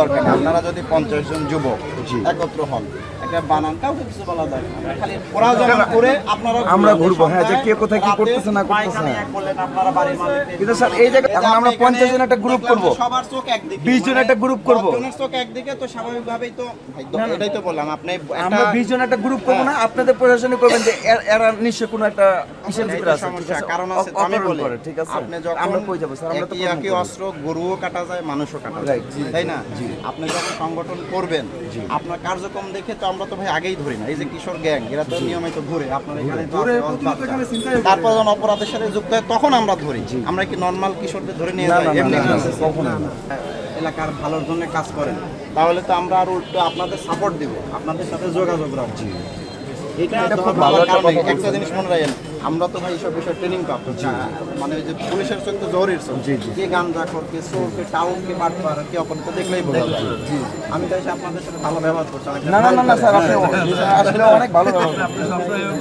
দরকার নেই। আপনারা যদি 50 জন যুবক একত্র হন, একটা বানান কাউকে কিছু বলা দরকার নেই। খালি ওরা যেমন করে আপনারা আমরা ঘুরবো, হ্যাঁ, যে কে কোথায় কি করতেছে না করতেছে। আপনারা বাড়ির মালিক। কিন্তু স্যার এই জায়গায় এখন আমরা 50 জন একটা গ্রুপ করব, সবার চোখ একদিকে, 20 জন একটা গ্রুপ করব। 10 জনের চোখ একদিকে, তো স্বাভাবিকভাবেই তো এটাই তো বললাম আপনি আমরা 20 জন একটা গ্রুপ করব না, আপনাদের প্রশাসনে করবেন যে এরা নিশ্চয় কোনো একটা কিসের ভিতরে আছে, সমস্যা ঠিক আছে? কারণ আছে তো আমি অপহরণ বলি, করে, ঠিক আছে? আপনি যখন আমরা কই যাব স্যার? আমরা তো একই অস্ত্র গরুও কাটা যায়, মানুষও কাটা যায়, তাই না? আপনি যখন সংগঠন করবেন, আপনার কার্যক্রম দেখে তো আমরা তো ভাই আগেই ধরি না। এই যে কিশোর গ্যাং, এরা তো নিয়মিত ঘুরে আপনার এখানে তো আছে, তারপর যখন অপরাধের সাথে যুক্ত হয় তখন আমরা ধরি। আমরা কি নর্মাল কিশোরদের ধরে নিয়ে যাই? এমনি এলাকার ভালোর জন্য কাজ করেন, তাহলে তো আমরা আর উল্টো আপনাদের সাপোর্ট দিব, আপনাদের সাথে যোগাযোগ রাখছি। এটা খুব ভালো একটা জিনিস মনে রাখেন, আমরা তো ভাই এইসব বিষয়ে ট্রেনিং প্রাপ্ত, মানে ওই যে পুলিশের চোখ তো জহরির চোখ, কে গাঞ্জা খোর, কে চোর, কে টাউন, কে বাটপার, কে অপরাধ দেখলেই বোঝা যায়। আমি তাই আপনাদের সাথে ভালো ব্যবহার করছি। না না না স্যার, আপনি আসলে অনেক ভালো ব্যবহার